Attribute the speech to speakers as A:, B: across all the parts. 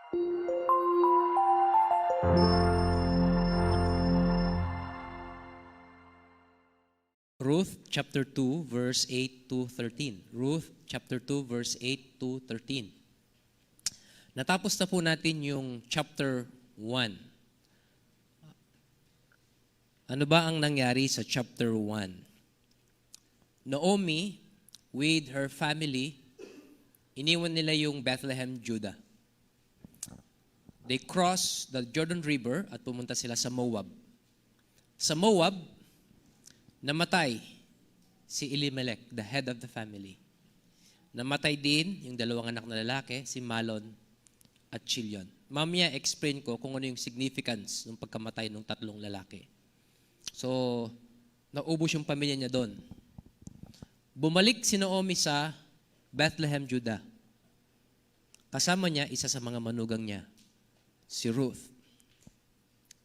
A: Ruth chapter 2 verse 8 to 13. Ruth chapter 2 verse 8 to 13. Natapos na po natin yung chapter 1. Ano ba ang nangyari sa chapter 1? Naomi with her family, iniwan nila yung Bethlehem, Judah. They crossed the Jordan River at pumunta sila sa Moab. Sa Moab, namatay si Elimelech, the head of the family. Namatay din yung dalawang anak na lalaki, si Mahlon at Chilion. Mamaya explain ko kung ano yung significance ng pagkamatay ng tatlong lalaki. So, naubos yung pamilya niya doon. Bumalik si Naomi sa Bethlehem, Judah. Kasama niya, isa sa mga manugang niya, si Ruth.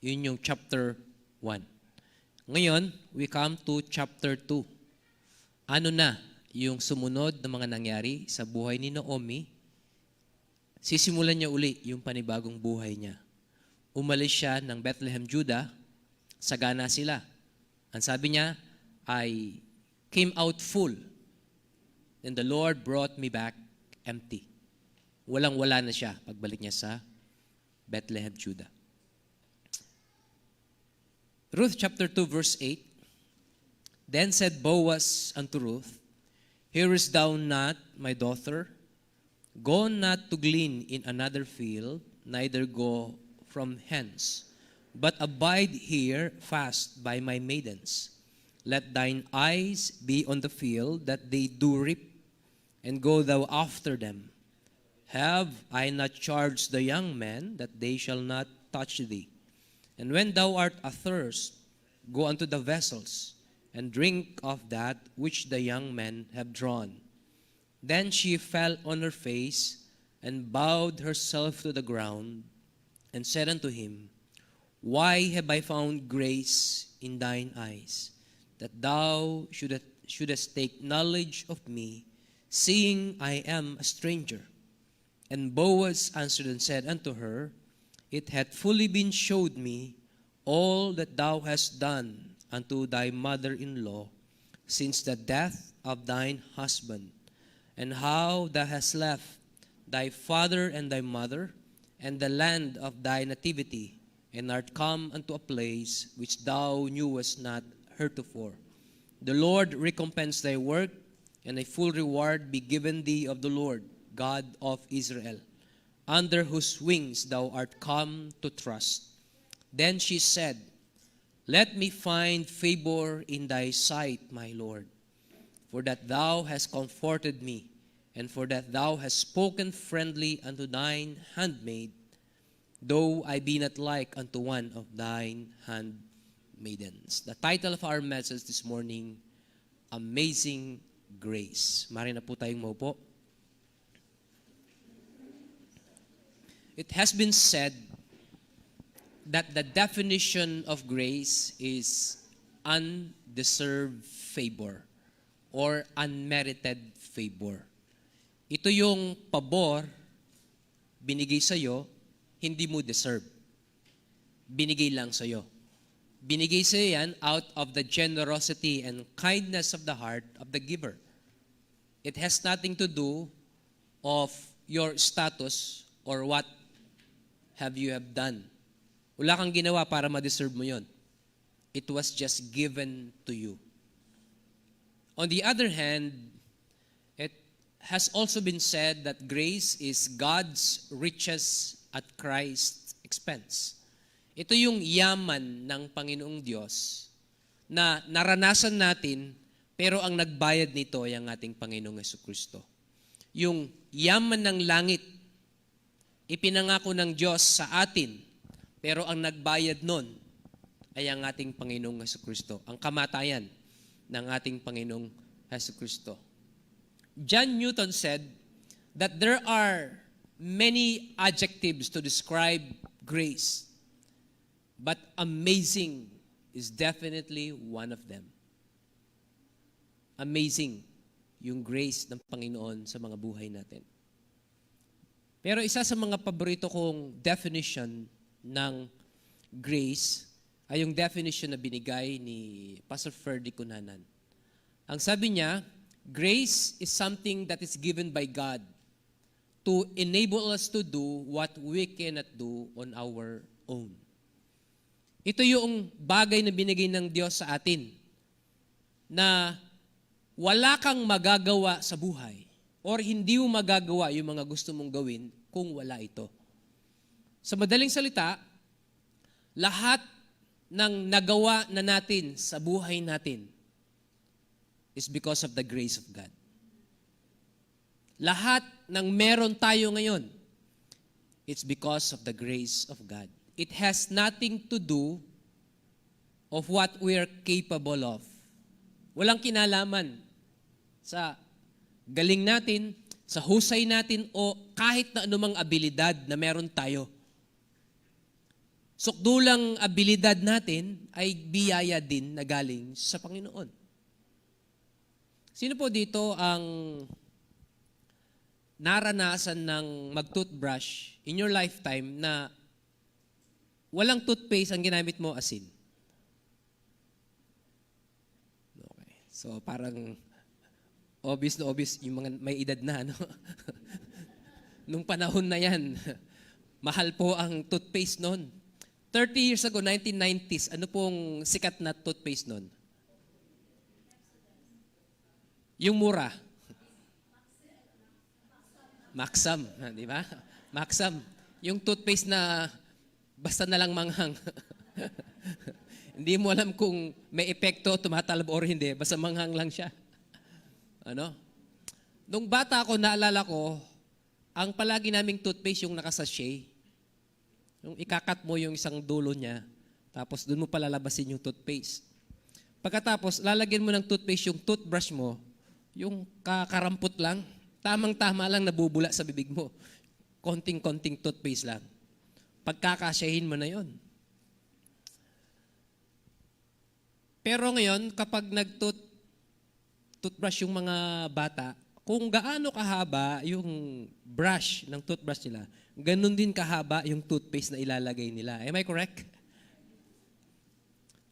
A: Yun yung chapter 1. Ngayon, we come to chapter 2. Ano na yung sumunod na mga nangyari sa buhay ni Naomi? Sisimulan niya uli yung panibagong buhay niya. Umalis siya ng Bethlehem, Judah. Sagana sila. Ang sabi niya, I came out full. And the Lord brought me back empty. Walang-wala na siya pagbalik niya sa Bethlehem, Judah. Ruth chapter 2 verse 8. Then said Boaz unto Ruth, Hearest thou not, my daughter? Go not to glean in another field, neither go from hence, but abide here fast by my maidens. Let thine eyes be on the field that they do reap, and go thou after them. Have I not charged the young men that they shall not touch thee? And when thou art athirst, go unto the vessels, and drink of that which the young men have drawn. Then she fell on her face, and bowed herself to the ground, and said unto him, Why have I found grace in thine eyes, that thou shouldest take knowledge of me, seeing I am a stranger? And Boaz answered and said unto her, It hath fully been showed me all that thou hast done unto thy mother-in-law since the death of thine husband, and how thou hast left thy father and thy mother, and the land of thy nativity, and art come unto a place which thou knewest not heretofore. The Lord recompense thy work, and a full reward be given thee of the Lord, God of Israel, under whose wings thou art come to trust. Then she said, Let me find favor in thy sight, my Lord, for that thou hast comforted me, and for that thou hast spoken friendly unto thine handmaid, though I be not like unto one of thine handmaidens. The title of our message this morning, Amazing Grace. Mari na po tayong maupo. It has been said that the definition of grace is undeserved favor or unmerited favor. Ito yung pabor binigay sa'yo, hindi mo deserve. Binigay lang sa'yo. Binigay sa'yo yan out of the generosity and kindness of the heart of the giver. It has nothing to do of your status or what have you have done. Wala kang ginawa para ma-deserve mo yon. It was just given to you. On the other hand, it has also been said that grace is God's riches at Christ's expense. Ito yung yaman ng Panginoong Diyos na naranasan natin, pero ang nagbayad nito ay ang ating Panginoong Jesucristo. Yung yaman ng langit, ipinangako ng Diyos sa atin, pero ang nagbayad nun ay ang ating Panginoong Jesucristo, ang kamatayan ng ating Panginoong Jesucristo. John Newton said that there are many adjectives to describe grace, but amazing is definitely one of them. Amazing yung grace ng Panginoon sa mga buhay natin. Pero isa sa mga paborito kong definition ng grace ay yung definition na binigay ni Pastor Ferdy Cunanan. Ang sabi niya, grace is something that is given by God to enable us to do what we cannot do on our own. Ito yung bagay na binigay ng Diyos sa atin na wala kang magagawa sa buhay or hindi mo magagawa yung mga gusto mong gawin kung wala ito. Sa madaling salita, lahat ng nagawa na natin sa buhay natin is because of the grace of God. Lahat ng meron tayo ngayon, it's because of the grace of God. It has nothing to do of what we are capable of. Walang kinalaman sa galing natin, sa husay natin, o kahit na anumang abilidad na meron tayo. Sukdulang abilidad natin ay biyaya din na galing sa Panginoon. Sino po dito ang naranasan ng mag-toothbrush in your lifetime na walang toothpaste ang ginamit mo, asin? Okay. So parang obvious na obvious yung mga may edad na, no? Nung panahon na yan, mahal po ang toothpaste noon. 30 years ago, 1990s, ano pong sikat na toothpaste noon? Yung mura. Maxam, di ba? Maxam. Yung toothpaste na basta na lang manghang. Hindi mo alam kung may epekto, tumatalab or hindi, basta manghang lang siya. Ano? Nung bata ako, naalala ko, ang palagi naming toothpaste yung nakasachet. Yung ikakat mo yung isang dulo niya, tapos doon mo palalabasin yung toothpaste. Pagkatapos, lalagyan mo ng toothpaste yung toothbrush mo, yung kakarampot lang, tamang-tama lang nabubula sa bibig mo. Konting-konting toothpaste lang. Pagkakasyahin mo na yon. Pero ngayon, kapag nag-toothbrush yung mga bata, kung gaano kahaba yung brush ng toothbrush nila, ganun din kahaba yung toothpaste na ilalagay nila. Am I correct?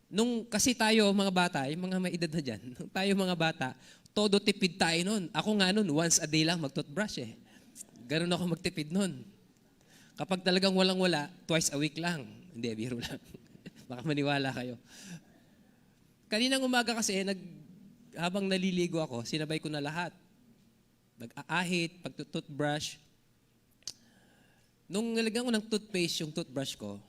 A: Nung kasi tayo mga bata, yung mga may edad na dyan, nung tayo mga bata, todo tipid tayo nun. Ako nga nun, once a day lang mag-toothbrush eh. Ganun ako magtipid nun. Kapag talagang walang-wala, twice a week lang. Hindi, biro lang. Baka maniwala kayo. Kaninang umaga kasi, habang naliligo ako, sinabay ko na lahat. Nag-aahit, pag-toothbrush. Nung nalagyan ko ng toothpaste yung toothbrush ko,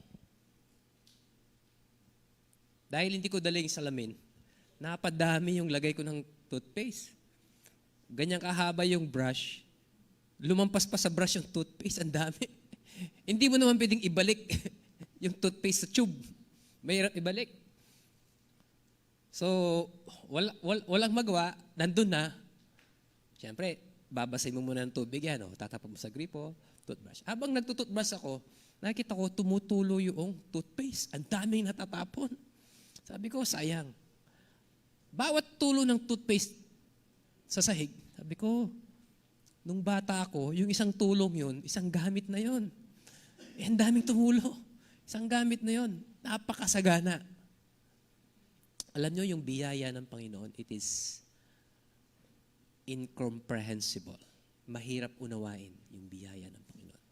A: dahil hindi ko dala yung salamin, napadami yung lagay ko ng toothpaste. Ganyan kahaba yung brush, lumampas pa sa brush yung toothpaste, ang dami. Hindi mo naman pwedeng ibalik yung toothpaste sa tube. Mahirap ibalik. So, walang magawa, nandun na. Siyempre, babasay mo muna ng tubig yan, tatapon mo sa gripo, toothbrush. Habang nagtutoothbrush ako, nakita ko tumutulo yung toothpaste. Ang daming natatapon. Sabi ko, sayang. Bawat tulo ng toothpaste sa sahig, sabi ko, nung bata ako, yung isang tulong yun, isang gamit na yun. Ang daming tumulo. Isang gamit na yun. Napakasagana. Alam nyo, yung biyaya ng Panginoon, it is incomprehensible. Mahirap unawain yung biyaya ng Panginoon.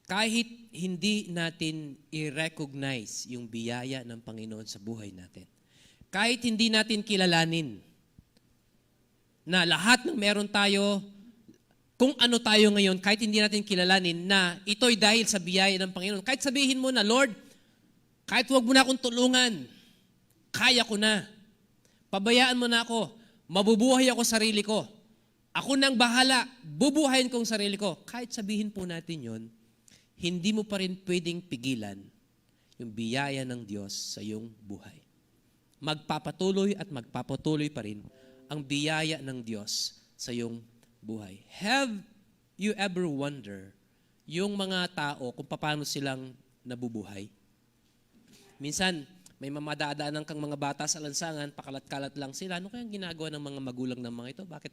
A: Kahit hindi natin i-recognize yung biyaya ng Panginoon sa buhay natin, kahit hindi natin kilalanin na lahat ng meron tayo, kung ano tayo ngayon, kahit hindi natin kilalanin na ito'y dahil sa biyaya ng Panginoon, kahit sabihin mo na, Lord, kahit huwag mo na akong tulungan, kaya ko na. Pabayaan mo na ako. Mabubuhay ako sarili ko. Ako nang bahala. Bubuhayin kong sarili ko. Kahit sabihin po natin yon, hindi mo pa rin pwedeng pigilan yung biyaya ng Diyos sa iyong buhay. Magpapatuloy at magpapatuloy pa rin ang biyaya ng Diyos sa iyong buhay. Have you ever wonder yung mga tao kung paano silang nabubuhay? Minsan, may mamadadaanan kang mga bata sa lansangan, pakalat-kalat lang sila. Ano kayang ginagawa ng mga magulang ng mga ito? Bakit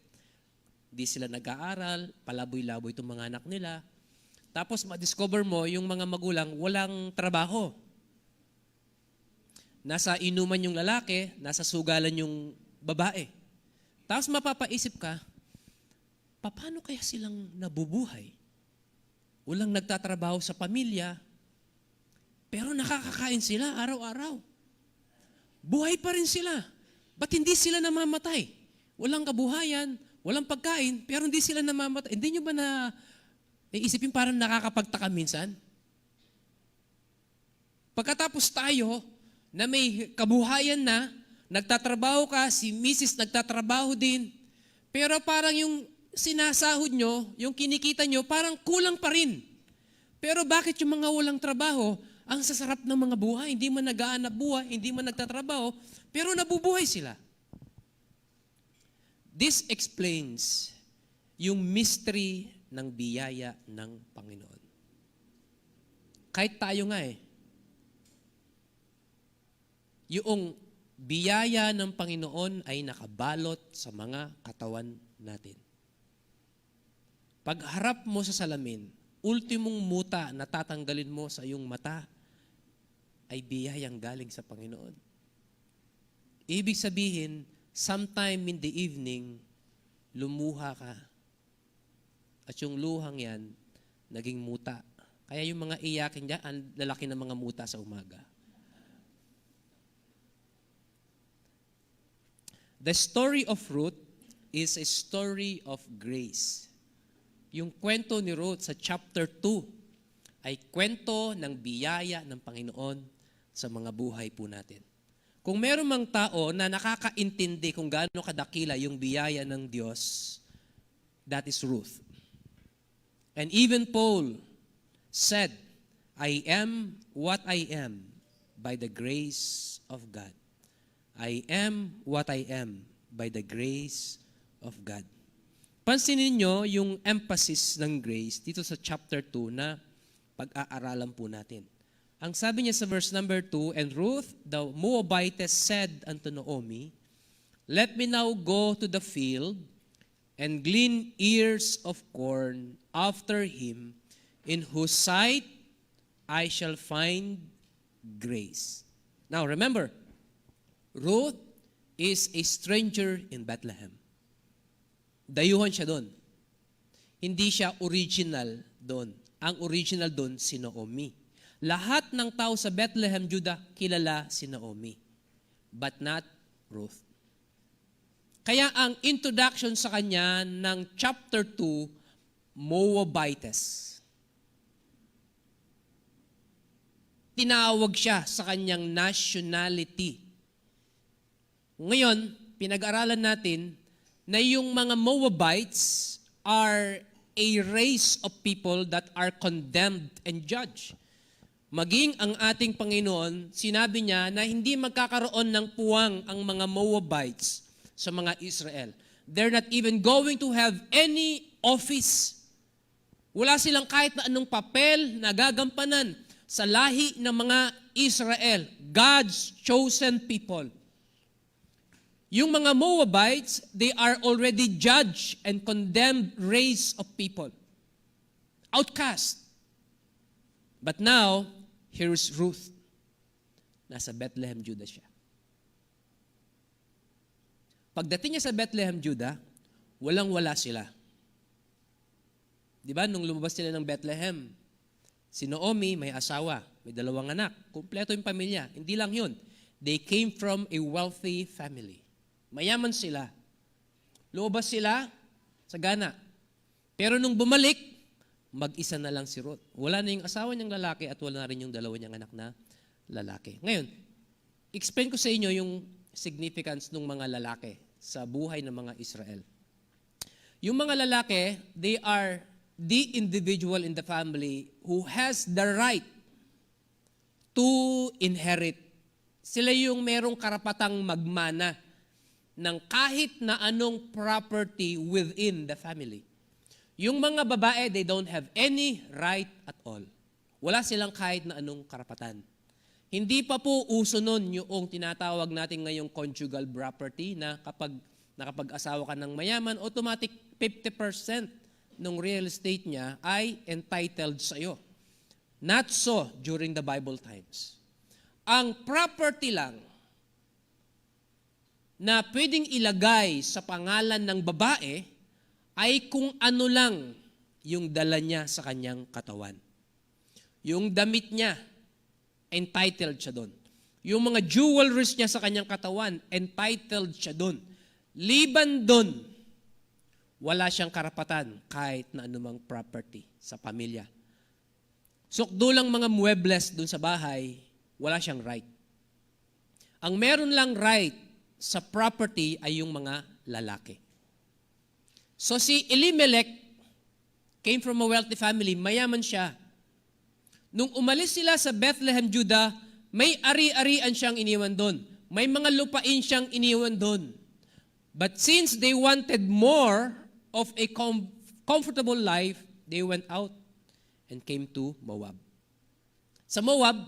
A: di sila nag-aaral? Palaboy-laboy itong mga anak nila. Tapos ma-discover mo yung mga magulang walang trabaho. Nasa inuman yung lalaki, nasa sugalan yung babae. Tapos mapapaisip ka, paano kaya silang nabubuhay? Walang nagtatrabaho sa pamilya, pero nakakakain sila araw-araw. Buhay pa rin sila. Ba't hindi sila namamatay? Walang kabuhayan, walang pagkain, pero hindi sila namamatay. Hindi nyo ba naisipin parang nakakapagtaka minsan? Pagkatapos tayo, na may kabuhayan na, nagtatrabaho ka, si Mrs. nagtatrabaho din, pero parang yung sinasahod nyo, yung kinikita nyo, parang kulang pa rin. Pero bakit yung mga walang trabaho, ang sasarap ng mga buhay, hindi man nag-aanap buhay, hindi man nagtatrabaho, pero nabubuhay sila. This explains yung mystery ng biyaya ng Panginoon. Kahit tayo nga yung biyaya ng Panginoon ay nakabalot sa mga katawan natin. Pagharap mo sa salamin, ultimong muta na tatanggalin mo sa iyong mata ay biyayang galing sa Panginoon. Ibig sabihin, sometime in the evening, lumuha ka. At yung luhang yan, naging muta. Kaya yung mga iyakin dyan, ang lalaki ng mga muta sa umaga. The story of Ruth is a story of grace. Yung kwento ni Ruth sa chapter 2 ay kwento ng biyaya ng Panginoon sa mga buhay po natin. Kung meron mang tao na nakakaintindi kung gaano kadakila yung biyaya ng Diyos, that is Ruth. And even Paul said, I am what I am by the grace of God. I am what I am by the grace of God. Pansinin nyo yung emphasis ng grace dito sa chapter 2 na pag-aaralan po natin. Ang sabi niya sa verse number 2, And Ruth the Moabitess said unto Naomi, Let me now go to the field and glean ears of corn after him, in whose sight I shall find grace. Now remember, Ruth is a stranger in Bethlehem. Dayuhan siya doon. Hindi siya original doon. Ang original doon si Naomi. Lahat ng tao sa Bethlehem, Judah, kilala si Naomi. But not Ruth. Kaya ang introduction sa kanya ng chapter 2, Moabitess. Tinawag siya sa kanyang nationality. Ngayon, pinag-aralan natin na yung mga Moabites are a race of people that are condemned and judged. Maging ang ating Panginoon, sinabi niya na hindi magkakaroon ng puwang ang mga Moabites sa mga Israel. They're not even going to have any office. Wala silang kahit na anong papel na gagampanan sa lahi ng mga Israel, God's chosen people. Yung mga Moabites, they are already judged and condemned race of people. Outcast. But now, here is Ruth. Nasa Bethlehem, Judah siya. Pagdating niya sa Bethlehem, Judah, walang-wala sila. Di ba, nung lumabas sila ng Bethlehem, si Naomi may asawa, may 2 anak, kumpleto yung pamilya. Hindi lang yun. They came from a wealthy family. Mayaman sila. Lumabas sila sa Gana. Pero nung bumalik, mag-isa na lang si Ruth. Wala na yung asawa niyang lalaki at wala na rin yung 2 niyang anak na lalaki. Ngayon, explain ko sa inyo yung significance ng mga lalaki sa buhay ng mga Israel. Yung mga lalaki, they are the individual in the family who has the right to inherit. Sila yung merong karapatang magmana ng kahit na anong property within the family. Yung mga babae, they don't have any right at all. Wala silang kahit na anong karapatan. Hindi pa po uso nun yung tinatawag natin ngayong conjugal property na kapag nakapag-asawa ka ng mayaman, automatic 50% ng real estate niya ay entitled sa iyo. Not so during the Bible times. Ang property lang na pwedeng ilagay sa pangalan ng babae ay kung ano lang yung dala niya sa kanyang katawan. Yung damit niya, entitled siya doon. Yung mga jewelries niya sa kanyang katawan, entitled siya doon. Liban doon, wala siyang karapatan kahit na anumang property sa pamilya. Sukdulang mga muebles doon sa bahay, wala siyang right. Ang meron lang right sa property ay yung mga lalaki. So si Elimelech came from a wealthy family, mayaman siya. Nung umalis sila sa Bethlehem, Judah, may ari-arian siyang iniwan doon. May mga lupain siyang iniwan doon. But since they wanted more of a comfortable life, they went out and came to Moab. Sa Moab,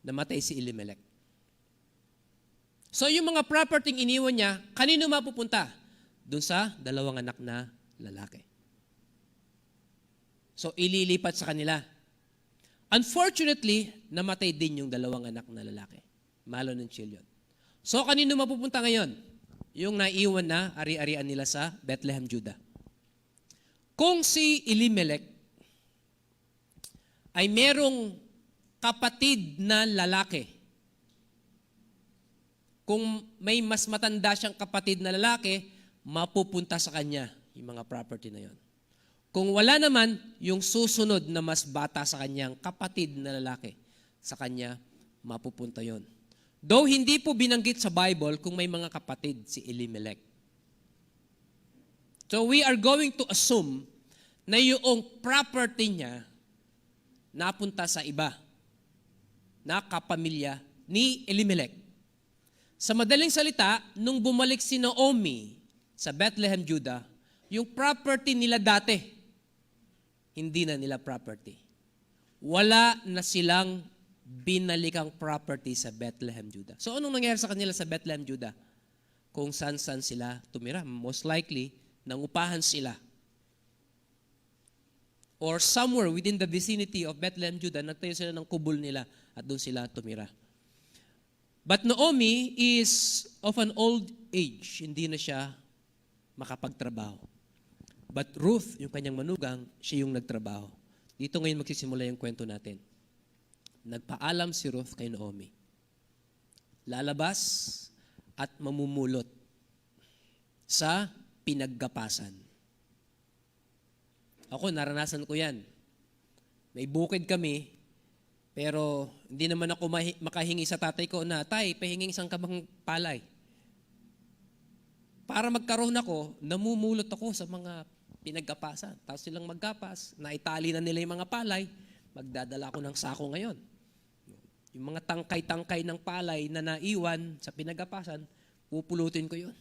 A: namatay si Elimelech. So yung mga property iniwan niya, kanino mapupunta? Doon sa dalawang anak na lalaki. So ililipat sa kanila. Unfortunately, namatay din yung dalawang anak na lalaki. Malo ng children. So kanino mapupunta ngayon? Yung naiwan na ari-arian nila sa Bethlehem, Judah. Kung si Elimelech ay merong kapatid na lalaki, kung may mas matanda siyang kapatid na lalaki, mapupunta sa kanya yung mga property na yon. Kung wala naman, yung susunod na mas bata sa kanyang kapatid na lalaki, sa kanya mapupunta yon. Though hindi po binanggit sa Bible kung may mga kapatid si Elimelech. So we are going to assume na yung property niya napunta sa iba na kapamilya ni Elimelech. Sa madaling salita, nung bumalik si Naomi sa Bethlehem, Judah, yung property nila dati, hindi na nila property. Wala na silang binalikang property sa Bethlehem, Judah. So anong nangyari sa kanila sa Bethlehem, Judah? Kung saan-saan sila tumira. Most likely, nangupahan sila. Or somewhere within the vicinity of Bethlehem, Judah, nagtayo sila ng kubol nila at doon sila tumira. But Naomi is of an old age. Hindi na siya makapagtrabaho. But Ruth, yung kanyang manugang, siya yung nagtrabaho. Dito ngayon magsisimula yung kwento natin. Nagpaalam si Ruth kay Naomi. Lalabas at mamumulot sa pinaggapasan. Ako, naranasan ko yan. May bukid kami, pero hindi naman ako makahingi sa tatay ko na, tay, pahinging isang kabang palay. Para magkaroon ako, namumulot ako sa mga pinaggapasan. Tapos silang maggapas, naitali na nila yung mga palay, magdadala ako ng sako ngayon. Yung mga tangkay-tangkay ng palay na naiwan sa pinaggapasan, pupulutin ko yun.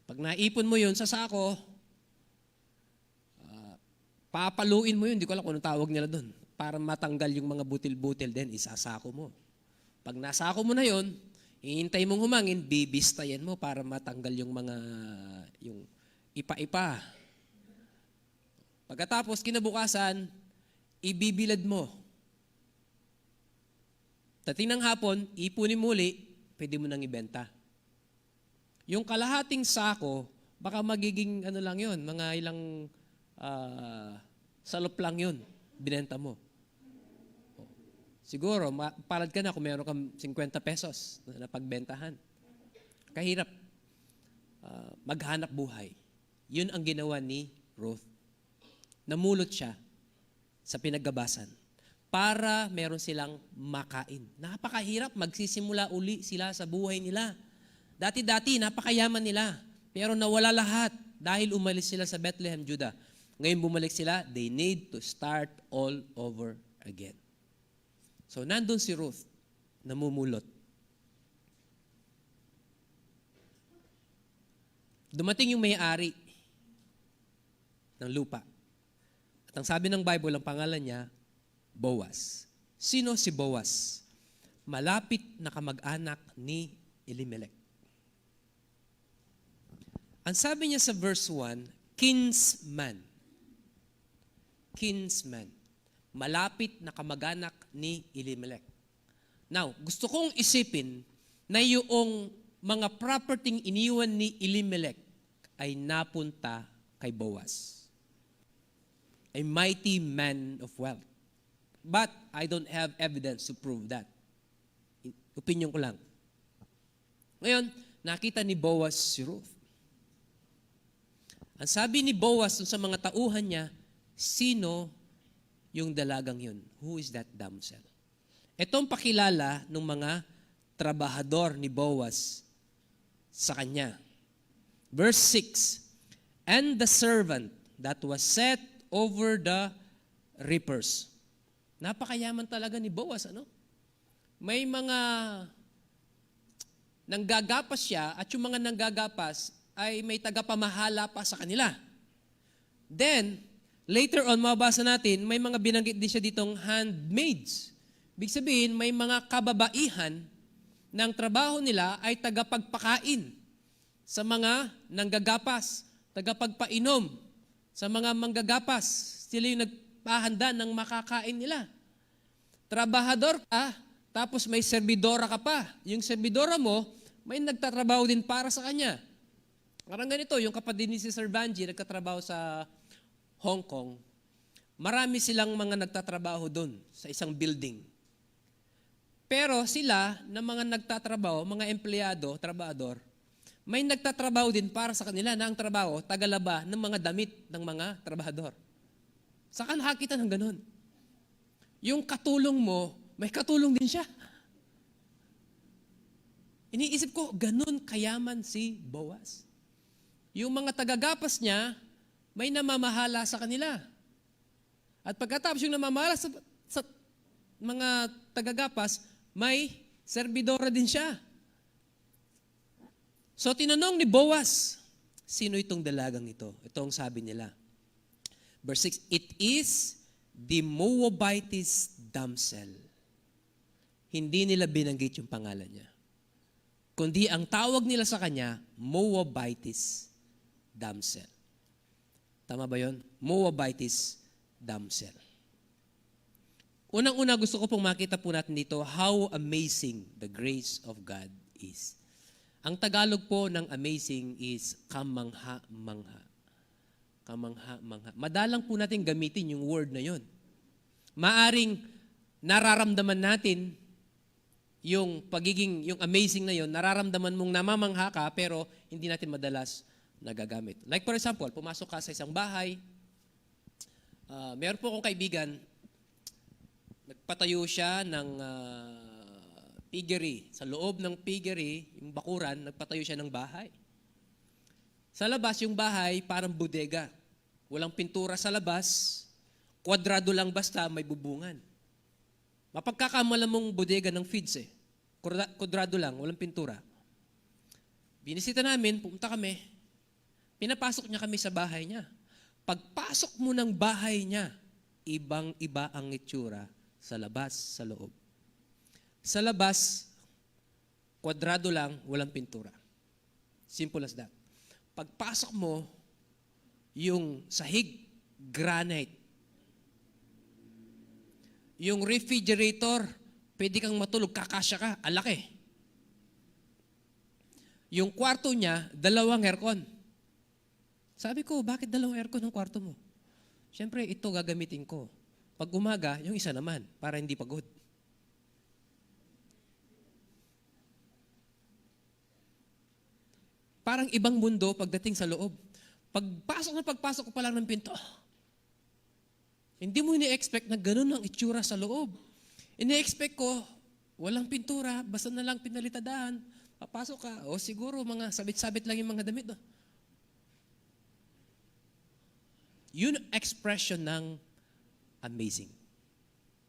A: Pag naipon mo yun sa sako, papaluin mo yun, hindi ko alam kung anong tawag nila doon, para matanggal yung mga butil-butil din, isasako mo. Pag nasako mo na yun, hihintay mong humangin, bibistayan mo para matanggal yung mga, yung ipa-ipa. Pagkatapos, kinabukasan, ibibilad mo. Dating ng hapon, ipunin muli, pwede mo nang ibenta. Yung kalahating sako, baka magiging ano lang yun, mga ilang salop lang yun, binenta mo. Siguro, palad ka na kung meron kang 50 pesos na pagbentahan. Kahirap maghanap buhay. Yun ang ginawa ni Ruth. Namulot siya sa pinaggabasan para meron silang makain. Napakahirap, magsisimula uli sila sa buhay nila. Dati-dati, napakayaman nila. Pero nawala lahat dahil umalis sila sa Bethlehem, Judah. Ngayon bumalik sila, they need to start all over again. So, nandun si Ruth, namumulot. Dumating yung may-ari ng lupa. At ang sabi ng Bible, ang pangalan niya, Boaz. Sino si Boaz? Malapit na kamag-anak ni Elimelech. Ang sabi niya sa verse 1, kinsman. Kinsman. Malapit na kamag-anak ni Elimelech. Now, gusto kong isipin na yung mga property iniwan ni Elimelech ay napunta kay Boaz. A mighty man of wealth. But I don't have evidence to prove that. Opinion ko lang. Ngayon, nakita ni Boaz si Ruth. Ang sabi ni Boaz sa mga tauhan niya, sino yung dalagang yun? Who is that damsel? Itong pakilala ng mga trabahador ni Boaz sa kanya. Verse 6, and the servant that was set over the reapers. Napakayaman talaga ni Boaz, ano? May mga nanggagapas siya at yung mga nanggagapas ay may tagapamahala pa sa kanila. Then, later on, mabasa natin, may mga binanggit din siya ditong handmaids. Ibig sabihin, may mga kababaihan ng trabaho nila ay tagapagpakain sa mga nanggagapas, tagapagpainom sa mga manggagapas. Sila yung nagpahanda ng makakain nila. Trabahador ka, tapos may serbidora ka pa. Yung serbidora mo, may nagtatrabaho din para sa kanya. Parang ganito, yung kapatid ni si Sir Banji, nagtatrabaho sa Hong Kong. Marami silang mga nagtatrabaho doon sa isang building. Pero sila, na mga nagtatrabaho, mga empleyado, trabador, may nagtatrabaho din para sa kanila na ang trabaho, tagalaba ng mga damit ng mga trabahador. Saka nakakita ng ganun. Yung katulong mo, may katulong din siya. Iniisip ko, ganun kayaman si Boaz. Yung mga tagagapas niya, may namamahala sa kanila. At pagkatapos yung namamahala sa mga tagagapas, may serbidora din siya. So tinanong ni Boaz, sino itong dalagang ito? Ito ang sabi nila. Verse 6, it is the Moabitess damsel. Hindi nila binanggit yung pangalan niya. Kundi ang tawag nila sa kanya, Moabitess damsel. Tama ba yun? Moabitess damsel. Unang-una gusto ko pong makita po natin dito how amazing the grace of God is. Ang Tagalog po ng amazing is kamangha-mangha. Kamangha-mangha. Madalang po natin gamitin yung word na yun. Maaring nararamdaman natin yung yung amazing na yun, nararamdaman mong namamangha ka pero hindi natin madalas nagagamit. Like for example, pumasok ka sa isang bahay, meron po akong kaibigan, nagpatayo siya ng piggery. Sa loob ng piggery, yung bakuran, nagpatayo siya ng bahay. Sa labas, yung bahay parang bodega. Walang pintura sa labas, kwadrado lang basta may bubungan. Mapagkakamala mong bodega ng feeds eh. Kwadrado lang, walang pintura. Binisita namin, pumunta kami. Pinapasok niya kami sa bahay niya. Pagpasok mo ng bahay niya, ibang-iba ang itsura sa labas, sa loob. Sa labas, kwadrado lang, walang pintura. Simple as that. Pagpasok mo, yung sahig, granite. Yung refrigerator, pwede kang matulog, kakasya ka, alaki. Yung kwarto niya, 2 aircon. Sabi ko, bakit 2 aircon ang kwarto mo? Siyempre, ito gagamitin ko. Pag umaga, yung isa naman, para hindi pagod. Parang ibang mundo pagdating sa loob. Pagpasok ko pa lang ng pinto, hindi mo ini-expect na ganun ang itsura sa loob. Ini-expect ko, walang pintura, basta na lang pinalitadahan. Papasok ka, o siguro mga sabit-sabit lang yung mga damit. Yun expression ng amazing.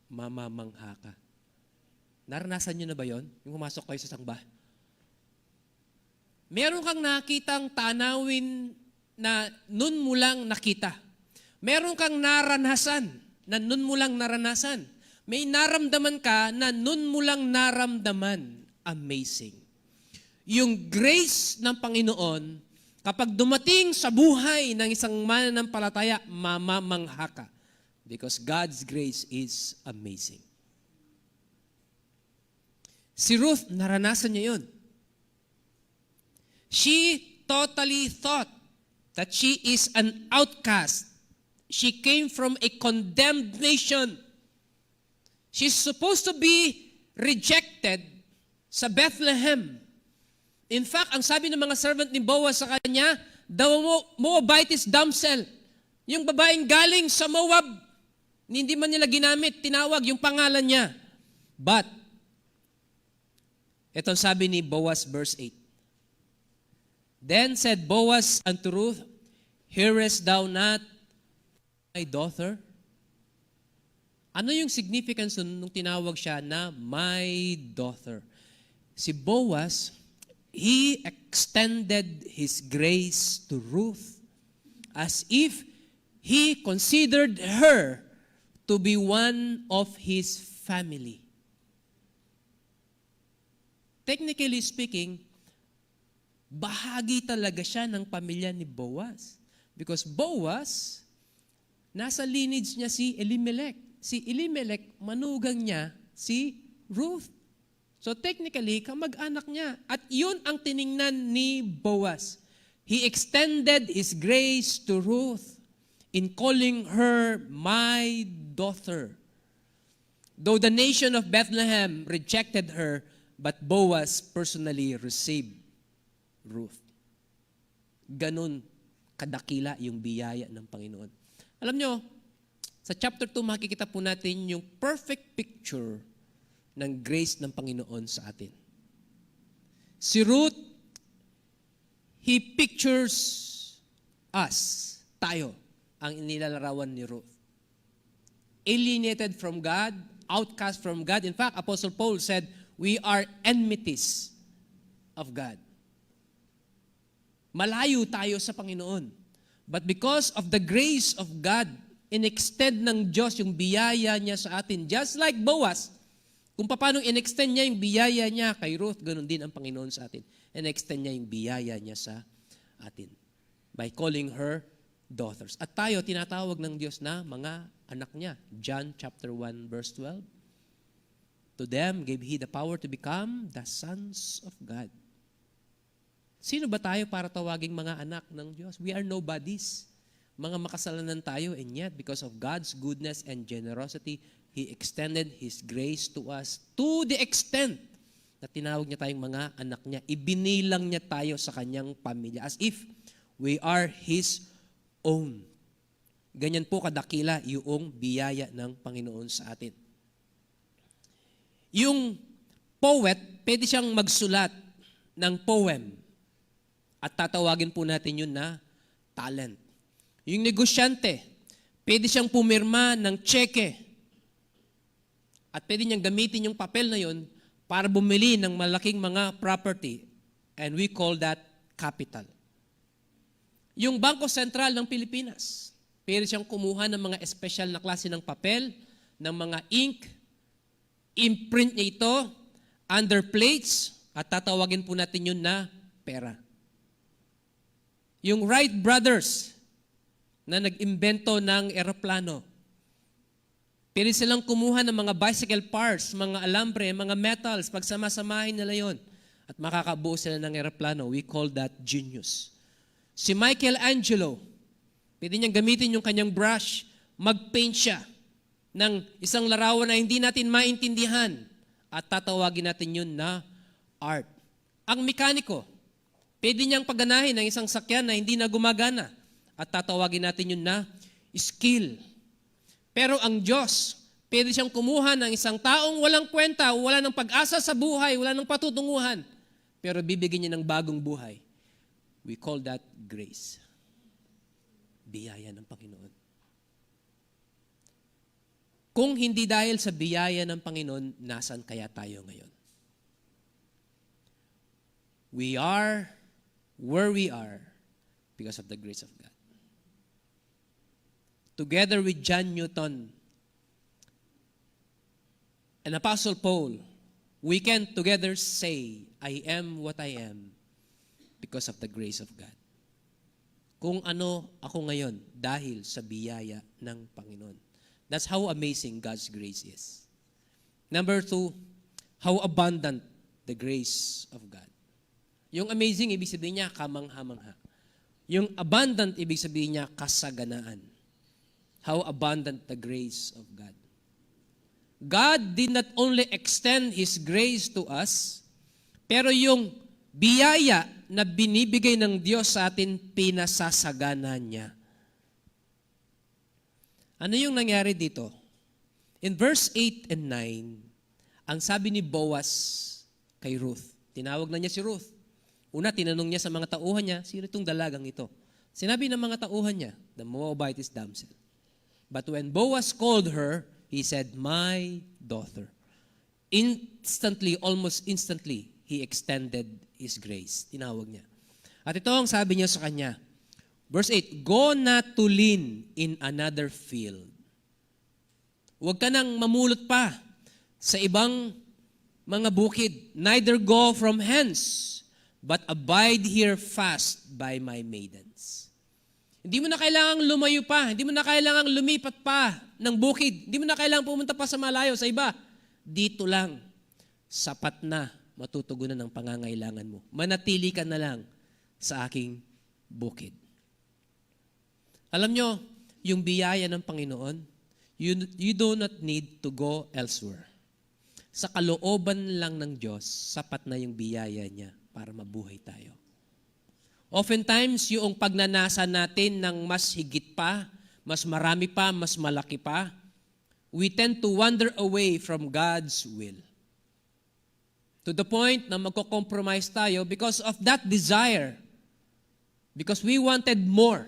A: Mamamangha ka. Naranasan nyo na ba yon? Yung pumasok kayo sa sangba? Meron kang nakitang tanawin na nun mo lang nakita. Meron kang naranasan na nun mo lang naranasan. May naramdaman ka na nun mo lang naramdaman. Amazing. Yung grace ng Panginoon Kapag dumating sa buhay ng isang mananampalataya, mamamangha ka. Because God's grace is amazing. Si Ruth, naranasan niya yun. She totally thought that she is an outcast. She came from a condemned nation. She's supposed to be rejected sa Bethlehem. In fact, ang sabi ng mga servant ni Boaz sa kanya, the Moabitess damsel, yung babaeng galing sa Moab, hindi man nila ginamit, tinawag yung pangalan niya. But, ito sabi ni Boaz, verse 8. Then said Boaz unto Ruth, hearest thou not my daughter? Ano yung significance nung tinawag siya na my daughter? Si Boaz, he extended his grace to Ruth as if he considered her to be one of his family. Technically speaking, bahagi talaga siya ng pamilya ni Boaz. Because Boaz, nasa lineage niya si Elimelech. Si Elimelech, manugang niya si Ruth. So technically, kamag-anak niya. At yun ang tiningnan ni Boaz. He extended his grace to Ruth in calling her my daughter. Though the nation of Bethlehem rejected her, but Boaz personally received Ruth. Ganun kadakila yung biyaya ng Panginoon. Alam nyo, sa chapter 2, makikita po natin yung perfect picture ng grace ng Panginoon sa atin. Si Ruth, he pictures us, tayo, ang inilalarawan ni Ruth. Alienated from God, outcast from God. In fact, Apostle Paul said, we are enmities of God. Malayo tayo sa Panginoon. But because of the grace of God, in-extend ng Diyos yung biyaya niya sa atin. Just like Boaz, kung paano in-extend niya yung biyaya niya kay Ruth, ganun din ang Panginoon sa atin. In-extend niya yung biyaya niya sa atin. By calling her daughters. At tayo, tinatawag ng Diyos na mga anak niya. John chapter 1 verse 12. To them gave He the power to become the sons of God. Sino ba tayo para tawaging mga anak ng Diyos? We are nobodies. Mga makasalanan tayo, and yet because of God's goodness and generosity, He extended His grace to us to the extent na tinawag niya tayong mga anak niya. Ibinilang niya tayo sa kanyang pamilya as if we are His own. Ganyan po kadakila yung biyaya ng Panginoon sa atin. Yung poet, pwede siyang magsulat ng poem at tatawagin po natin yun na talent. Yung negosyante, pwede siyang pumirma ng tseke at pwede niyang gamitin yung papel na yun para bumili ng malaking mga property, and we call that capital. Yung Bangko Sentral ng Pilipinas, pwede siyang kumuha ng mga espesyal na klase ng papel, ng mga ink, imprint niya ito under plates at tatawagin po natin yun na pera. Yung Wright brothers na nag-imbento ng eroplano, pwede silang kumuha ng mga bicycle parts, mga alambre, mga metals, pagsama-samahin nila yon at makakabuo sila ng eroplano. We call that genius. Si Michelangelo, pwede niyang gamitin yung kanyang brush, mag-paint siya ng isang larawan na hindi natin maintindihan at tatawagin natin yun na art. Ang mekaniko, pwede niyang pagganahin ng isang sakyan na hindi na gumagana at tatawagin natin yun na skill. Pero ang Diyos, pwede siyang kumuha ng isang taong walang kwenta, wala ng pag-asa sa buhay, wala ng patutunguhan, pero bibigyan niya ng bagong buhay. We call that grace. Biyaya ng Panginoon. Kung hindi dahil sa biyaya ng Panginoon, nasan kaya tayo ngayon? We are where we are because of the grace of God. Together with John Newton and Apostle Paul, we can together say, I am what I am because of the grace of God. kung ano ako ngayon dahil sa biyaya ng Panginoon. That's how amazing God's grace is. Number 2, how abundant the grace of God. Yung amazing, ibig sabihin niya, kamangha-mangha. Yung abundant, ibig sabihin niya, kasaganaan. How abundant the grace of God. God did not only extend His grace to us, pero yung biyaya na binibigay ng Diyos sa atin, pinasasagana niya. Ano yung nangyari dito? In verse 8 and 9, ang sabi ni Boaz kay Ruth, tinawag na niya si Ruth. Una, tinanong niya sa mga tauhan niya, sino itong dalagang ito? Sinabi ng mga tauhan niya, the Moabitess damsel. But when Boaz called her, he said, my daughter. Instantly, almost instantly, he extended His grace. Tinawag niya. At ito ang sabi niya sa kanya. Verse 8, go not to lean in another field. Huwag ka nang mamulot pa sa ibang mga bukid. Neither go from hence, but abide here fast by my maidens. Hindi mo na kailangang lumayo pa. Hindi mo na kailangang lumipat pa ng bukid. Hindi mo na kailangang pumunta pa sa malayo, sa iba. Dito lang, sapat na matutugunan ng pangangailangan mo. Manatili ka na lang sa aking bukid. Alam nyo, yung biyaya ng Panginoon, you do not need to go elsewhere. Sa kalooban lang ng Diyos, sapat na yung biyaya niya para mabuhay tayo. Oftentimes, yung pagnanasa natin ng mas higit pa, mas marami pa, mas malaki pa, we tend to wander away from God's will. To the point na magko-compromise tayo because of that desire. Because we wanted more.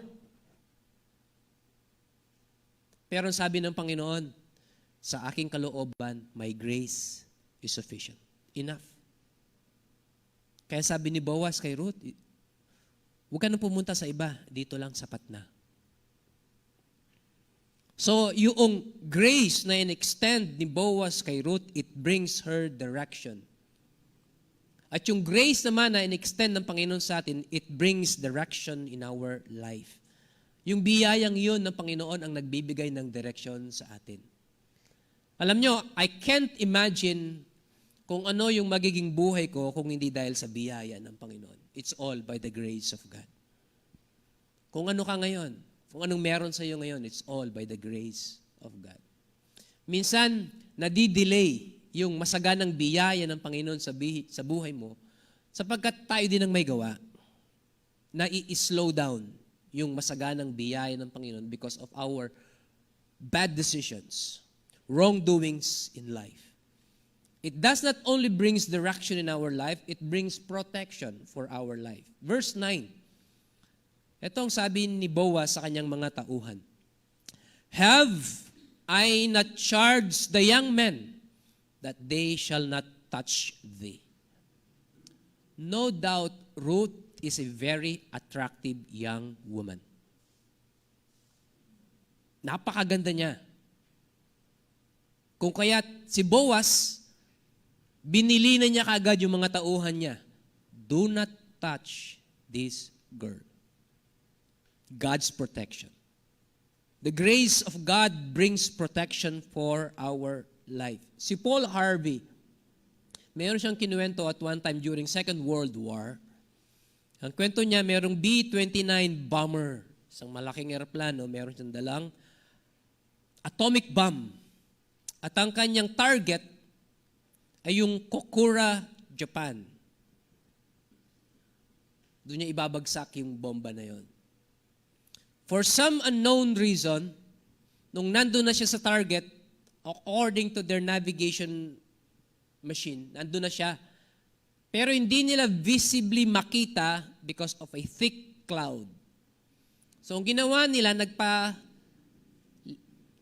A: Pero sabi ng Panginoon, sa aking kalooban, my grace is sufficient. Enough. Kaya sabi ni Boaz kay Ruth, huwag ka nang pumunta sa iba, dito lang sapat na. So, yung grace na in-extend ni Boaz kay Ruth, it brings her direction. At yung grace naman na in-extend ng Panginoon sa atin, it brings direction in our life. Yung biyayang yun ng Panginoon ang nagbibigay ng direction sa atin. Alam nyo, I can't imagine kung ano yung magiging buhay ko kung hindi dahil sa biyaya ng Panginoon. It's all by the grace of God. Kung ano ka ngayon, kung anong meron sa iyo ngayon, it's all by the grace of God. Minsan, nadidelay yung masaganang biyaya ng Panginoon sa buhay mo sapagkat tayo din ang may gawa na i-slow down yung masaganang biyaya ng Panginoon because of our bad decisions, wrongdoings in life. It does not only brings direction in our life, it brings protection for our life. Verse 9. Ito ang sabi ni Boaz sa kanyang mga tauhan. Have I not charged the young men that they shall not touch thee? No doubt, Ruth is a very attractive young woman. Napakaganda niya. Kung kaya si Boaz, binili na niya kaagad yung mga tauhan niya. Do not touch this girl. God's protection. The grace of God brings protection for our life. Si Paul Harvey, mayroon siyang kinuwento at one time during Second World War. Ang kwento niya, mayroong B-29 bomber. Isang malaking eroplano, mayroon siyang dalang atomic bomb. At ang kanyang target ay yung Kokura, Japan. Doon niya ibabagsak yung bomba na yon. For some unknown reason, nung nandun na siya sa target, according to their navigation machine, nandun na siya. Pero hindi nila visibly makita because of a thick cloud. So, ang ginawa nila,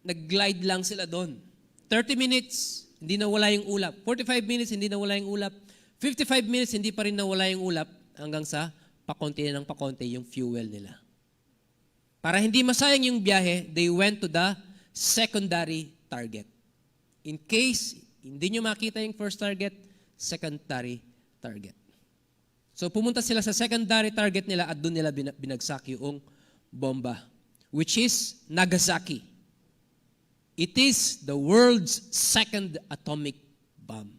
A: nag-glide lang sila doon. 30 minutes, hindi nawala yung ulap. 45 minutes, hindi nawala yung ulap. 55 minutes, hindi pa rin nawala yung ulap hanggang sa pakonti na ng pakonti yung fuel nila. Para hindi masayang yung biyahe, they went to the secondary target. In case hindi nyo makita yung first target, secondary target. So pumunta sila sa secondary target nila at doon nila binagsak yung bomba, which is Nagasaki. It is the world's second atomic bomb.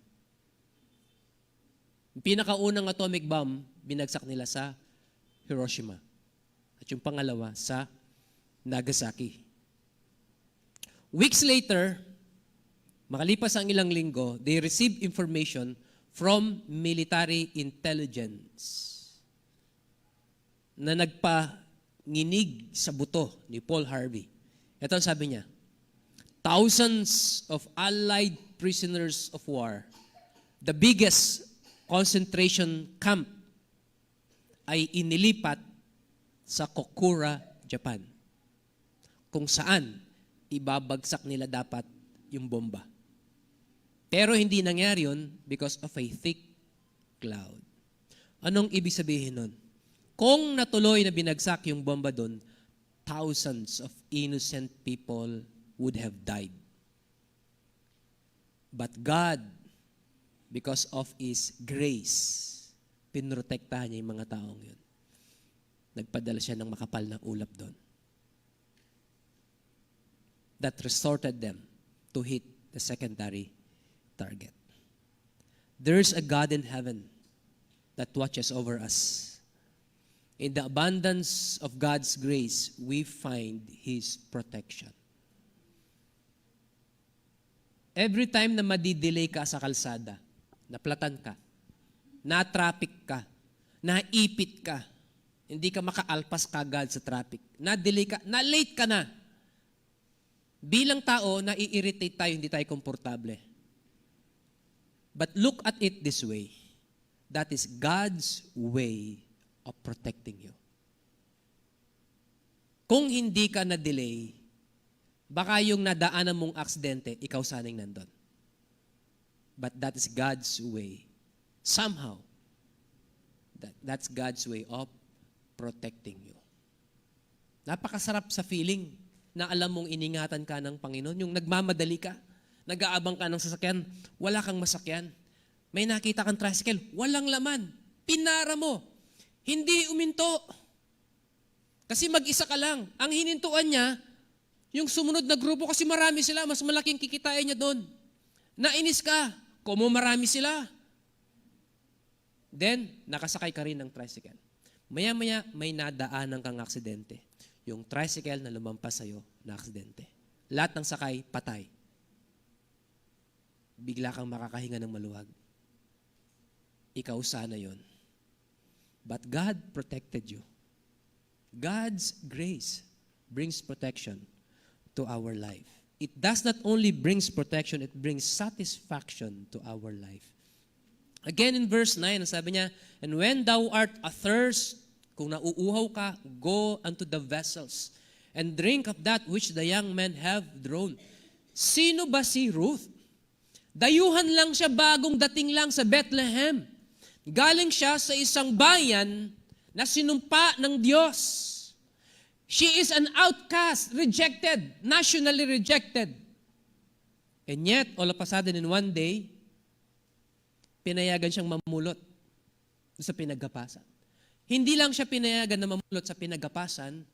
A: Yung pinakaunang atomic bomb, binagsak nila sa Hiroshima. At yung pangalawa sa Nagasaki. Weeks later, makalipas ang ilang linggo, they received information from military intelligence na nagpanginig sa buto ni Paul Harvey. Ito ang sabi niya, thousands of Allied prisoners of war, the biggest concentration camp, ay inilipat sa Kokura, Japan, kung saan ibabagsak nila dapat yung bomba. Pero hindi nangyari yun because of a thick cloud. Anong ibig sabihin nun? Kung natuloy na binagsak yung bomba doon, thousands of innocent people would have died. But God, because of His grace, pinrotektahan niya yung mga taong yun. Nagpadala siya ng makapal na ulap doon. That resorted them to hit the secondary target. There's a God in heaven that watches over us. In the abundance of God's grace, we find His protection. Every time na madidelay ka sa kalsada, naplatan ka, na-traffic ka, naipit ka, hindi ka makaalpas kagad sa traffic, na-delay ka, na-late ka na. Bilang tao, nai-irritate tayo, hindi tayo komportable. But look at it this way. That is God's way of protecting you. Kung hindi ka na-delay, baka yung nadaanan mong aksidente, ikaw sanang nandun. But that is God's way. Somehow, that's God's way of protecting you. Napakasarap sa feeling na alam mong iningatan ka ng Panginoon. Yung nagmamadali ka, nag-aabang ka ng sasakyan, wala kang masakyan. May nakita kang tricycle, walang laman. Pinara mo. Hindi uminto. Kasi mag-isa ka lang. Ang hinintuan niya, yung sumunod na grupo kasi marami sila, mas malaking kikitain niya doon. Nainis ka, kumo marami sila. Then, nakasakay ka rin ng tricycle. Maya-maya, may nadaanan kang aksidente. Yung tricycle na lumampas sa'yo na aksidente. Lahat ng sakay, patay. Bigla kang makakahinga ng maluwag. Ikaw sana yon. But God protected you. God's grace brings protection to our life. It does not only brings protection, it brings satisfaction to our life. Again in verse 9, sabi niya, and when thou art athirst, kung nauuhaw ka, go unto the vessels and drink of that which the young men have drawn. Sino ba si Ruth? Dayuhan lang siya, bagong dating lang sa Bethlehem. Galing siya sa isang bayan na sinumpa ng Diyos. She is an outcast, rejected, nationally rejected. And yet, all of a sudden in one day, pinayagan siyang mamulot sa pinaggapasan. Hindi lang siya pinayagan na mamulot sa pinaggapasan,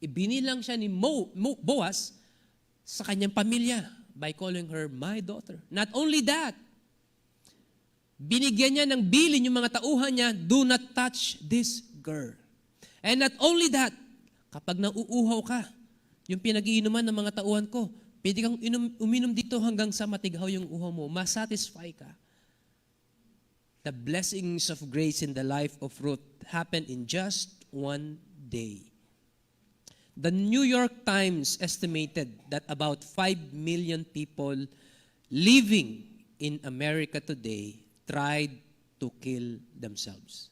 A: ibinilang siya ni Boaz sa kanyang pamilya by calling her my daughter. Not only that, binigyan niya ng bilin yung mga tauhan niya, do not touch this girl. And not only that, kapag nauuhaw ka, yung pinag-iinuman ng mga tauhan ko, pwede kang uminom dito hanggang sa matighaw yung uhaw mo, masatisfy ka. The blessings of grace in the life of Ruth happened in just one day. The New York Times estimated that about 5 million people living in America today tried to kill themselves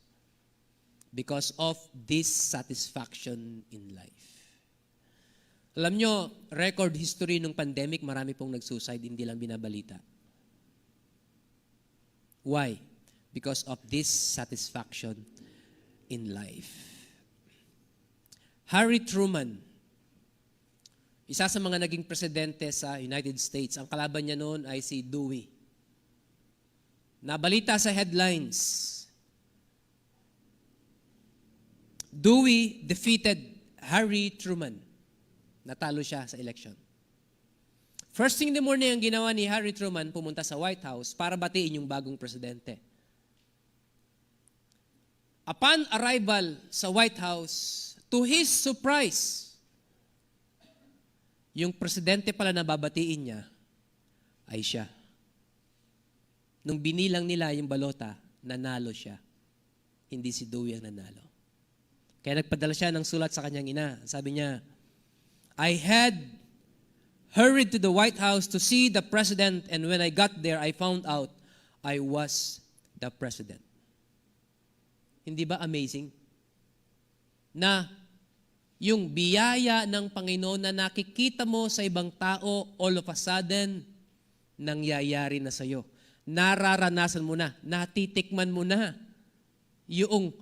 A: because of dissatisfaction in life. Alam nyo, record history ng pandemic, marami pong nag-suicide, hindi lang binabalita. Why? Because of dissatisfaction in life. Harry Truman, isa sa mga naging presidente sa United States, ang kalaban niya noon ay si Dewey. Nabalita sa headlines, Dewey defeated Harry Truman. Natalo siya sa election. First thing in the morning, ang ginawa ni Harry Truman, pumunta sa White House para batiin yung bagong presidente. Upon arrival sa White House, to his surprise, yung presidente pala na babatiin niya ay siya. Nung binilang nila yung balota, nanalo siya. Hindi si Dewey ang nanalo. Kaya nagpadala siya ng sulat sa kanyang ina. Sabi niya, I had hurried to the White House to see the president, and when I got there, I found out I was the president. Hindi ba amazing? Na yung biyaya ng Panginoon na nakikita mo sa ibang tao, all of a sudden, nangyayari na sa'yo. Nararanasan mo na, natitikman mo na yung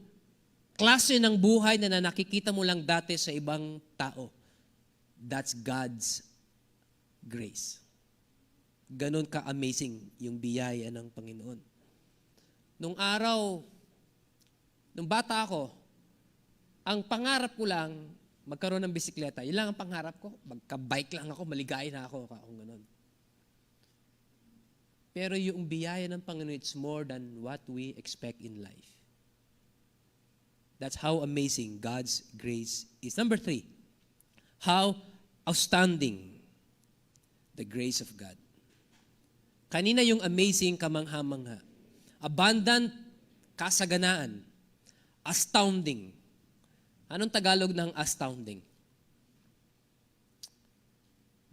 A: klase ng buhay na nakikita mo lang dati sa ibang tao. That's God's grace. Ganon ka-amazing yung biyaya ng Panginoon. Nung bata ako, ang pangarap ko lang, magkaroon ng bisikleta. Yun lang ang pangarap ko. Magka-bike lang ako, maligaya na ako. Kung ganon. Pero yung biyaya ng Panginoon, it's more than what we expect in life. That's how amazing God's grace is. Number 3, how outstanding the grace of God. Kanina yung amazing, kamangha-mangha. Abundant, kasaganaan. Astounding. Anong Tagalog ng astounding?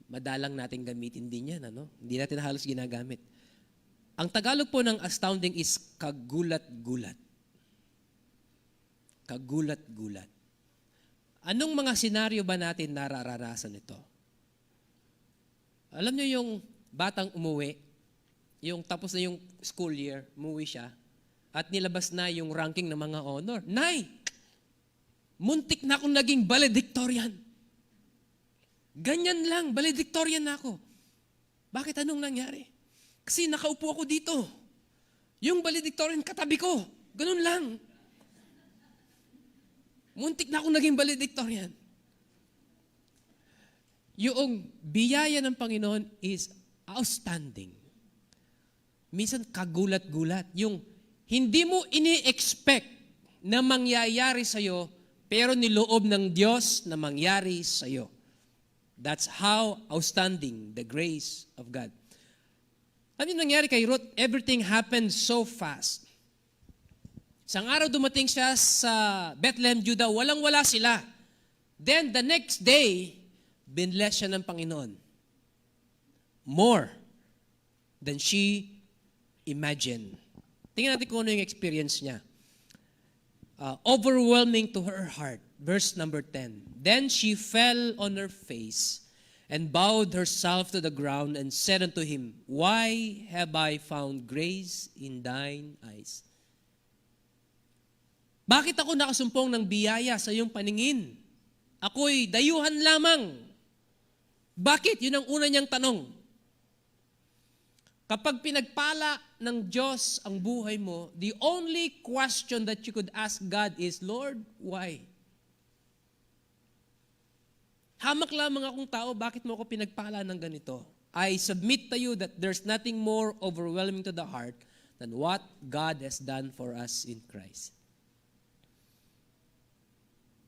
A: Madalang natin gamitin din yan, ano? Hindi natin halos ginagamit. Ang Tagalog po ng astounding is kagulat-gulat. Kagulat-gulat. Anong mga senaryo ba natin nararanasan ito? Alam niyo yung batang umuwi, yung tapos na yung school year, umuwi siya, at nilabas na yung ranking ng mga honor. Nay! Muntik na akong naging valedictorian. Ganyan lang, valedictorian na ako. Bakit anong nangyari? Kasi nakaupo ako dito. Yung valedictorian katabi ko. Ganun lang. Muntik na akong naging valedictorian. Yung biyaya ng Panginoon is outstanding. Minsan kagulat-gulat. Yung hindi mo ini-expect na mangyayari sa'yo, pero niloob ng Diyos na mangyari sa'yo. That's how outstanding the grace of God. Ano yung nangyari kay Ruth? Everything happened so fast. Isang araw dumating siya sa Bethlehem, Judah, walang-wala sila. Then the next day, binless siya ng Panginoon. More than she imagined. Tingnan natin kung ano yung experience niya. Overwhelming to her heart. Verse number 10. Then she fell on her face and bowed herself to the ground and said unto him, Why have I found grace in thine eyes? Bakit ako nakasumpong ng biyaya sa iyong paningin? Ako'y dayuhan lamang. Bakit? Yun ang una niyang tanong. Kapag pinagpala ng Diyos ang buhay mo, the only question that you could ask God is, Lord, why? Hamak lamang akong tao, bakit mo ako pinagpala ng ganito? I submit to you that there's nothing more overwhelming to the heart than what God has done for us in Christ.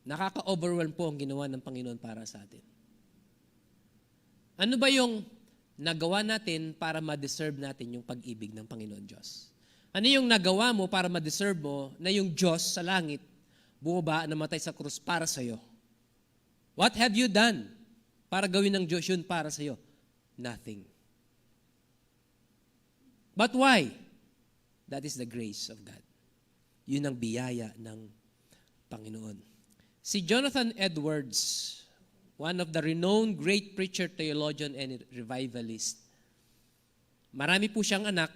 A: Nakaka-overwhelm po ang ginawa ng Panginoon para sa atin. Ano ba yung nagawa natin para ma-deserve natin yung pag-ibig ng Panginoon Diyos? Ano yung nagawa mo para ma-deserve mo na yung Diyos sa langit bumaba, namatay sa krus para sa'yo? What have you done para gawin ng Diyos yun para sa'yo? Nothing. But why? That is the grace of God. Yun ang biyaya ng Panginoon. Si Jonathan Edwards, one of the renowned great preacher, theologian, and revivalist. Marami po siyang anak.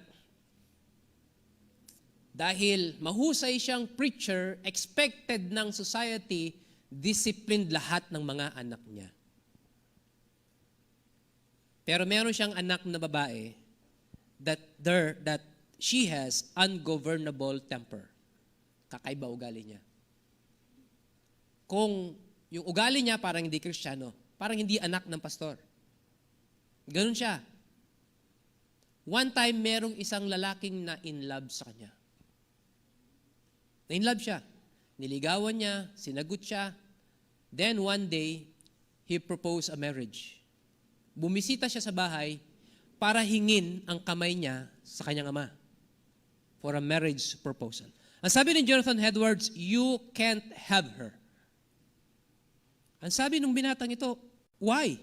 A: Dahil mahusay siyang preacher, expected ng society, disciplined lahat ng mga anak niya. Pero meron siyang anak na babae that she has ungovernable temper. Kakaiba ugali niya. Kung Yung ugali niya parang hindi Kristiyano. Parang hindi anak ng pastor. Ganun siya. One time, merong isang lalaking na in love sa kanya. Na in love siya. Niligawan niya, sinagot siya. Then one day, he proposed a marriage. Bumisita siya sa bahay para hingin ang kamay niya sa kanyang ama for a marriage proposal. Ang sabi ni Jonathan Edwards, you can't have her. Ang sabi ng binatang ito, why?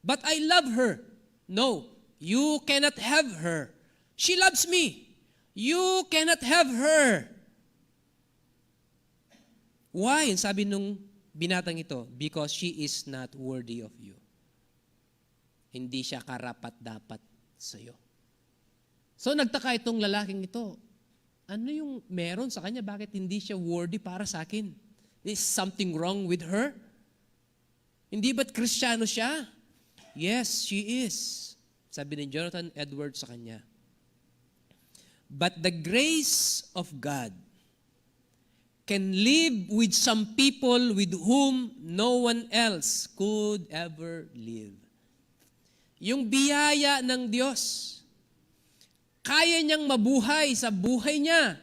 A: But I love her. No, you cannot have her. She loves me. You cannot have her. Why? Ang sabi nung binatang ito, because she is not worthy of you. Hindi siya karapat-dapat sa iyo. So nagtaka itong lalaking ito. Ano yung meron sa kanya? Bakit hindi siya worthy para sa akin? Is something wrong with her? Hindi ba't Kristiyano siya? Yes, she is. Sabi ni Jonathan Edwards sa kanya. But the grace of God can live with some people with whom no one else could ever live. Yung biyaya ng Diyos, kaya niyang mabuhay sa buhay niya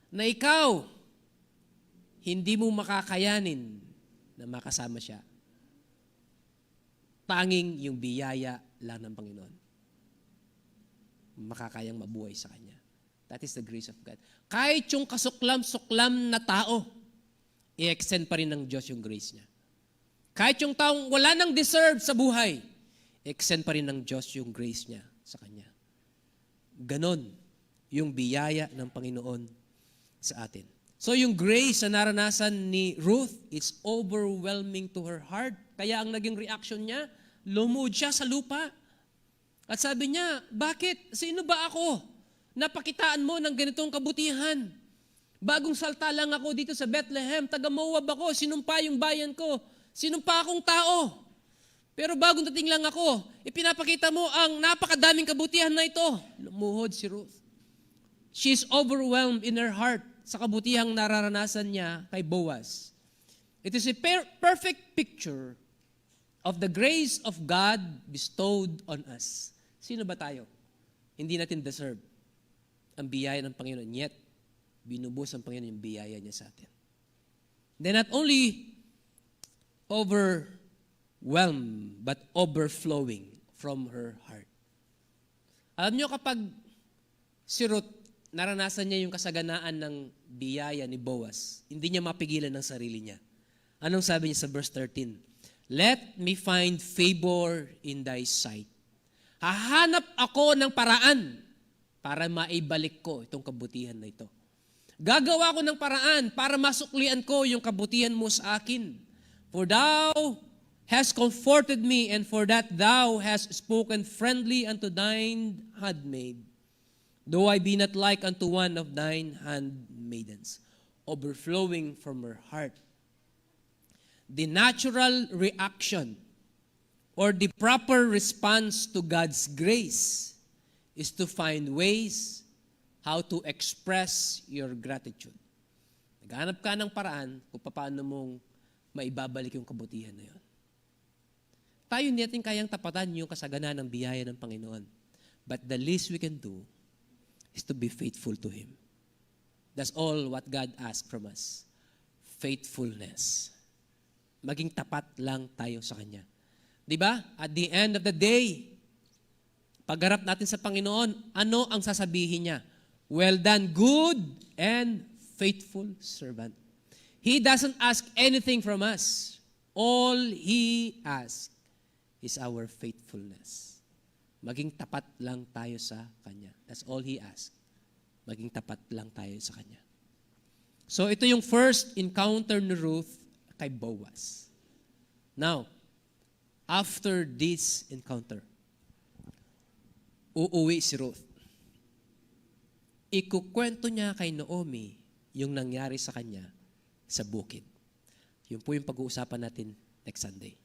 A: na ikaw, hindi mo makakayanin na makasama siya. Tanging yung biyaya lang ng Panginoon. Makakayang mabuhay sa Kanya. That is the grace of God. Kahit yung kasuklam-suklam na tao, i-extend pa rin ng Diyos yung grace niya. Kahit yung taong wala nang deserve sa buhay, extend pa rin ng Diyos yung grace niya sa Kanya. Ganon yung biyaya ng Panginoon sa atin. So yung grace na naranasan ni Ruth, it's overwhelming to her heart. Kaya ang naging reaction niya, lumuhod siya sa lupa. At sabi niya, bakit? Sino ba ako? Napakitaan mo ng ganitong kabutihan. Bagong salta lang ako dito sa Bethlehem, taga Moab ako, sinumpa yung bayan ko, sinumpa akong tao. Pero bagong dating lang ako, ipinapakita mo ang napakadaming kabutihan na ito. Lumuhod si Ruth. She's overwhelmed in her heart sa kabutihang nararanasan niya kay Boaz. It is a perfect picture of the grace of God bestowed on us. Sino ba tayo? Hindi natin deserve ang biyaya ng Panginoon, yet binubos ang Panginoon yung biyaya niya sa atin. Then not only overwhelmed, but overflowing from her heart. Alam niyo kapag si Ruth, naranasan niya yung kasaganaan ng biyaya ni Boaz, hindi niya mapigilan ng sarili niya. Anong sabi niya sa verse 13? Let me find favor in thy sight. Hahanap ako ng paraan para maibalik ko itong kabutihan na ito. Gagawa ko ng paraan para masuklian ko yung kabutihan mo sa akin. For thou hast comforted me, and for that thou hast spoken friendly unto thine handmaid. Though I be not like unto one of thine handmaidens. Overflowing from her heart. The natural reaction or the proper response to God's grace is to find ways how to express your gratitude. Naghanap ka ng paraan kung paano mong maibabalik yung kabutihan na yun. Tayo natin kayang tapatan yung kasaganaan ng biyaya ng Panginoon. But the least we can do is to be faithful to Him. That's all what God asks from us. Faithfulness. Maging tapat lang tayo sa Kanya. Diba? At the end of the day, pagharap natin sa Panginoon, ano ang sasabihin niya? Well done, good and faithful servant. He doesn't ask anything from us. All He asks is our faithfulness. Maging tapat lang tayo sa Kanya. That's all He asks. Maging tapat lang tayo sa Kanya. So ito yung first encounter ni Ruth kay Boaz. Now, after this encounter, uuwi si Ruth. Ikukwento niya kay Naomi yung nangyari sa kanya sa bukid. Yun po yung pag-uusapan natin next Sunday.